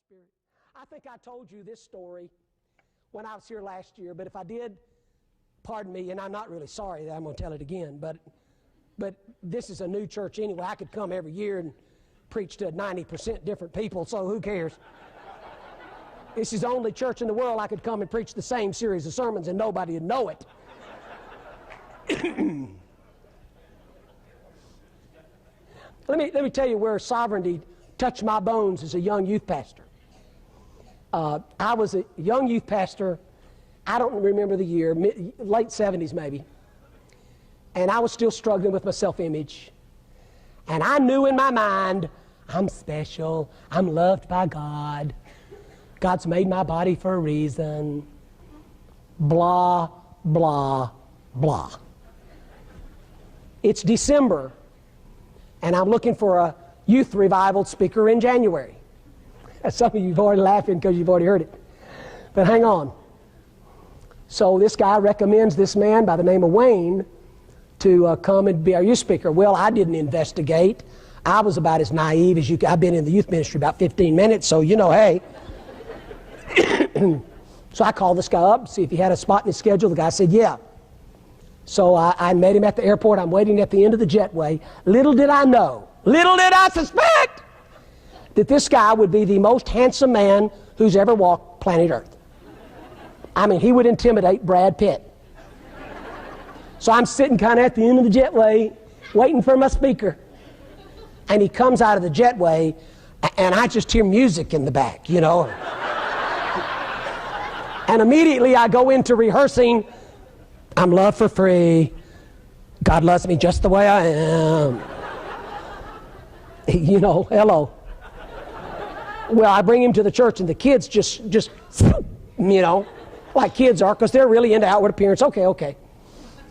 Spirit. I think I told you this story when I was here last year, but if I did, pardon me, and I'm not really sorry that I'm going to tell it again, but this is a new church anyway. I could come every year and preach to 90% different people, so who cares? This is the only church in the world I could come and preach the same series of sermons and nobody would know it. Let me tell you where sovereignty touched my bones as a young youth pastor. I was a young youth pastor, I don't remember the year, late 70s maybe, and I was still struggling with my self-image. And I knew in my mind, I'm special, I'm loved by God, God's made my body for a reason, blah, blah, blah. It's December, and I'm looking for a youth revival speaker in January. Some of you have already laughing because you've already heard it. But hang on. So this guy recommends this man by the name of Wayne to come and be our youth speaker. Well, I didn't investigate. I was about as naive as you could. I've been in the youth ministry about 15 minutes, so you know, hey. So I called this guy up to see if he had a spot in his schedule. The guy said, yeah. So I met him at the airport. I'm waiting at the end of the jetway. Little did I know, little did I suspect, that this guy would be the most handsome man who's ever walked planet Earth. I mean, he would intimidate Brad Pitt. So I'm sitting kind of at the end of the jetway, waiting for my speaker. And he comes out of the jetway, and I just hear music in the back, you know. And immediately I go into rehearsing, I'm loved for free, God loves me just the way I am. You know, hello. Well, I bring him to the church, and the kids just you know, like kids are, because they're really into outward appearance. Okay.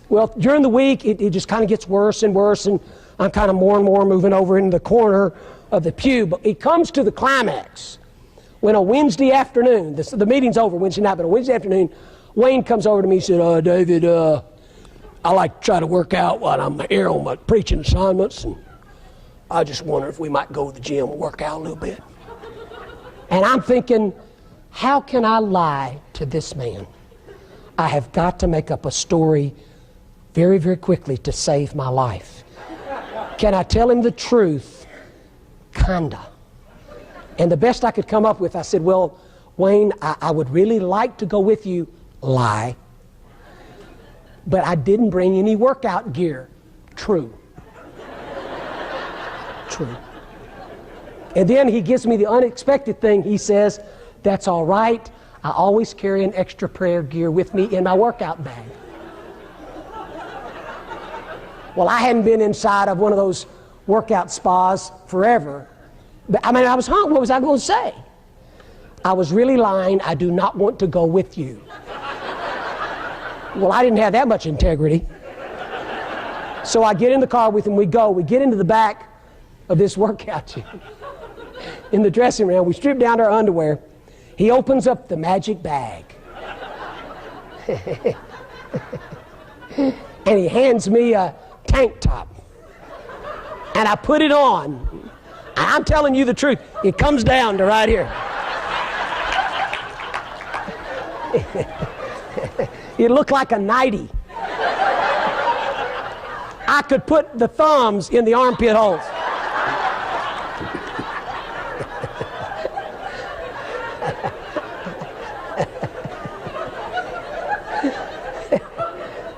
Well, during the week, it just kind of gets worse and worse, and I'm kind of more and more moving over into the corner of the pew. But it comes to the climax when on Wednesday afternoon, the meeting's over Wednesday night, but on Wednesday afternoon, Wayne comes over to me and said, David, I like to try to work out while I'm here on my preaching assignments, and I just wonder if we might go to the gym and work out a little bit. And I'm thinking, how can I lie to this man? I have got to make up a story very, very quickly to save my life. Can I tell him the truth? Kinda. And the best I could come up with, I said, well, Wayne, I would really like to go with you. Lie. But I didn't bring any workout gear. True. True. And then he gives me the unexpected thing. He says, that's all right. I always carry an extra prayer gear with me in my workout bag. Well, I hadn't been inside of one of those workout spas forever. But, I mean, I was hungry. What was I going to say? I was really lying. I do not want to go with you. Well, I didn't have that much integrity. So I get in the car with him. We go. We get into the back of this workout gym. In the dressing room, we strip down our underwear. He opens up the magic bag. And he hands me a tank top. And I put it on. I'm telling you the truth. It comes down to right here. It looked like a nightie. I could put the thumbs in the armpit holes.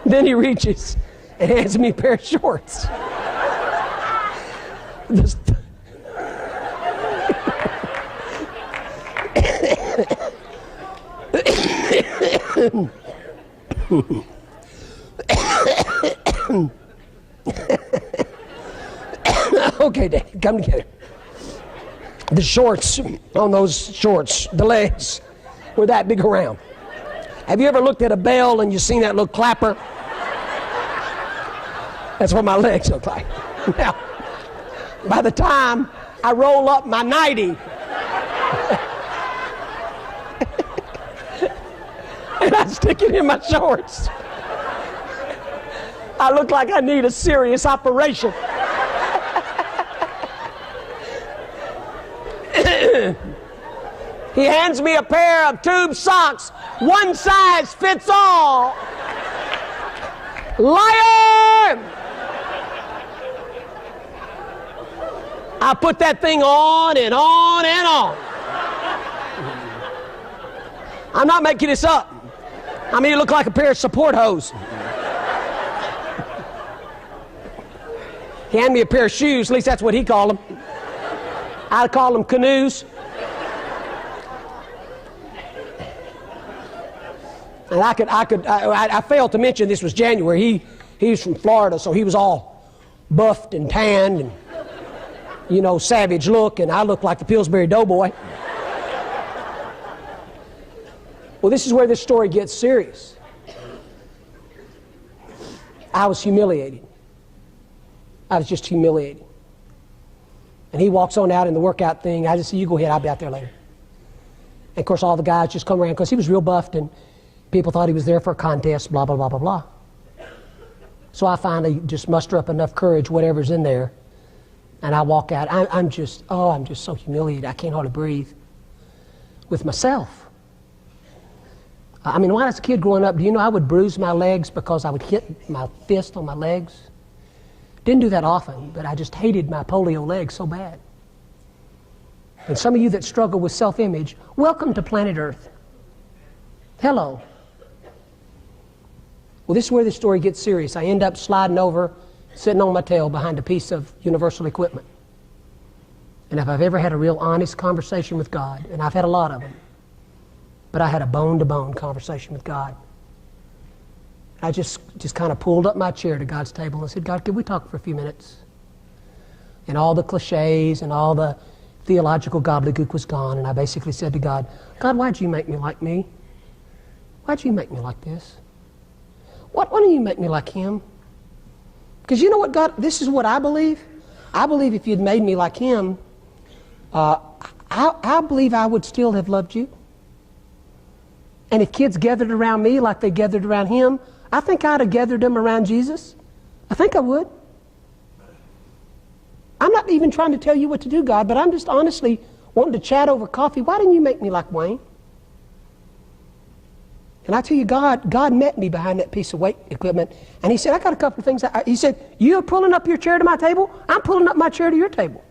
Then he reaches and hands me a pair of shorts. Okay, Dave, come together. The shorts on those shorts, the legs, were that big around. Have you ever looked at a bell and you seen that little clapper? That's what my legs look like. Now, by the time I roll up my nightie, and I stick it in my shorts, I look like I need a serious operation. He hands me a pair of tube socks. One size fits all. Liar! I put that thing on and on and on. I'm not making this up. I mean, it looked like a pair of support hose. He handed me a pair of shoes, at least that's what he called them. I'd call them canoes. And I failed to mention this was January. He was from Florida, so he was all buffed and tanned and, you know, savage look, and I looked like the Pillsbury Doughboy. Well, this is where this story gets serious. I was humiliated. I was just humiliated. And he walks on out in the workout thing. I just said, you go ahead, I'll be out there later. And of course, all the guys just come around because he was real buffed and people thought he was there for a contest, blah, blah, blah, blah, blah. So I finally just muster up enough courage, whatever's in there, and I walk out. I'm just so humiliated. I can't hardly breathe with myself. I mean, when I was a kid growing up, do you know I would bruise my legs because I would hit my fist on my legs? Didn't do that often, but I just hated my polio legs so bad. And some of you that struggle with self-image, welcome to planet Earth. Hello. Well, this is where the story gets serious. I end up sliding over, sitting on my tail behind a piece of universal equipment. And if I've ever had a real honest conversation with God, and I've had a lot of them, but I had a bone-to-bone conversation with God. I just kind of pulled up my chair to God's table and said, God, could we talk for a few minutes? And all the cliches and all the theological gobbledygook was gone, and I basically said to God, God, why'd you make me like me? Why'd you make me like this? Why don't you make me like him? Because you know what, God, this is what I believe. I believe if you'd made me like him, I believe I would still have loved you. And if kids gathered around me like they gathered around him, I think I'd have gathered them around Jesus. I think I would. I'm not even trying to tell you what to do, God, but I'm just honestly wanting to chat over coffee. Why didn't you make me like Wayne? And I tell you, God met me behind that piece of weight equipment, and he said, I got a couple of things. He said, you're pulling up your chair to my table? I'm pulling up my chair to your table.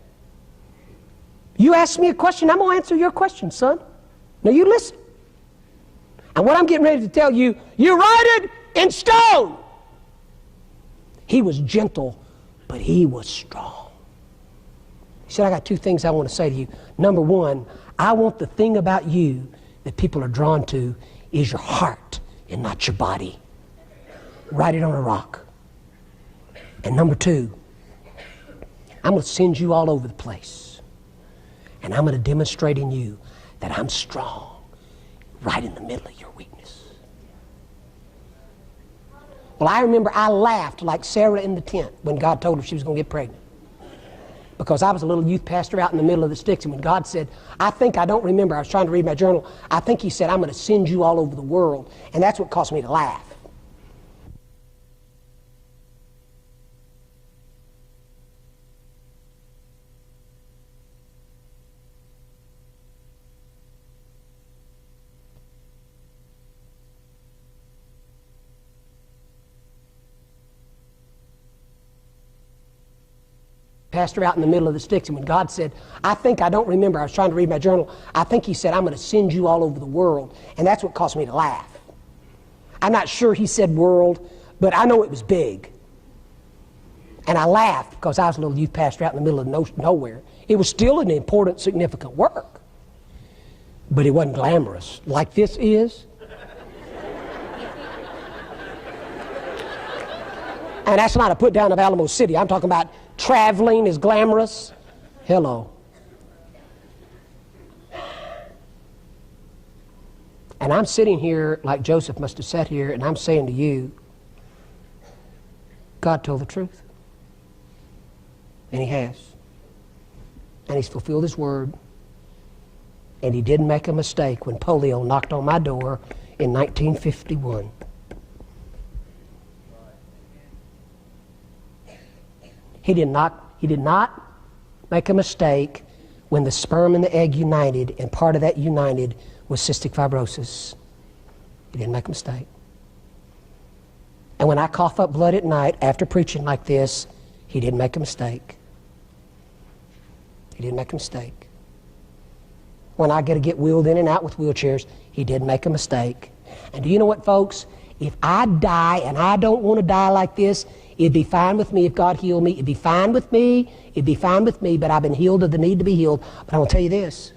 You ask me a question, I'm going to answer your question, son. Now you listen. And what I'm getting ready to tell you, you write it in stone. He was gentle, but he was strong. He said, I got two things I want to say to you. Number one, I want the thing about you that people are drawn to is your heart and not your body. Write it on a rock. And number two, I'm going to send you all over the place. And I'm going to demonstrate in you that I'm strong right in the middle of your weakness. Well, I remember I laughed like Sarah in the tent when God told her she was going to get pregnant. Because I was a little youth pastor out in the middle of the sticks, and when God said, I don't remember, I was trying to read my journal, I think he said, I'm going to send you all over the world. And that's what caused me to laugh. Pastor out in the middle of the sticks, and when God said, I don't remember, I was trying to read my journal, I think he said, I'm going to send you all over the world. And that's what caused me to laugh. I'm not sure he said world, but I know it was big. And I laughed because I was a little youth pastor out in the middle of nowhere. It was still an important, significant work. But it wasn't glamorous like this is. And that's not a put down of Alamo City. I'm talking about traveling is glamorous. Hello. And I'm sitting here like Joseph must have sat here, and I'm saying to you, God told the truth. And he has. And he's fulfilled his word. And he didn't make a mistake when polio knocked on my door in 1951. He did not make a mistake when the sperm and the egg united, and part of that united was cystic fibrosis. He didn't make a mistake. And when I cough up blood at night after preaching like this, he didn't make a mistake. He didn't make a mistake. When I get wheeled in and out with wheelchairs, he didn't make a mistake. And do you know what, folks? If I die, and I don't want to die like this, it'd be fine with me if God healed me. It'd be fine with me. It'd be fine with me, but I've been healed of the need to be healed. But I want to tell you this.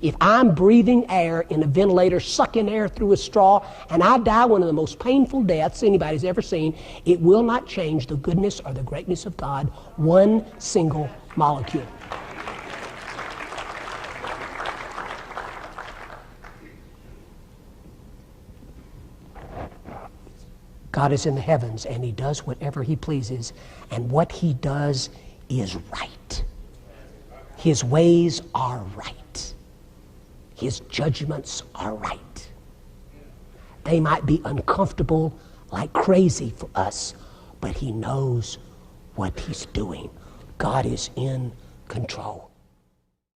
If I'm breathing air in a ventilator, sucking air through a straw, and I die one of the most painful deaths anybody's ever seen, it will not change the goodness or the greatness of God one single molecule. God is in the heavens, and he does whatever he pleases, and what he does is right. His ways are right. His judgments are right. They might be uncomfortable like crazy for us, but he knows what he's doing. God is in control.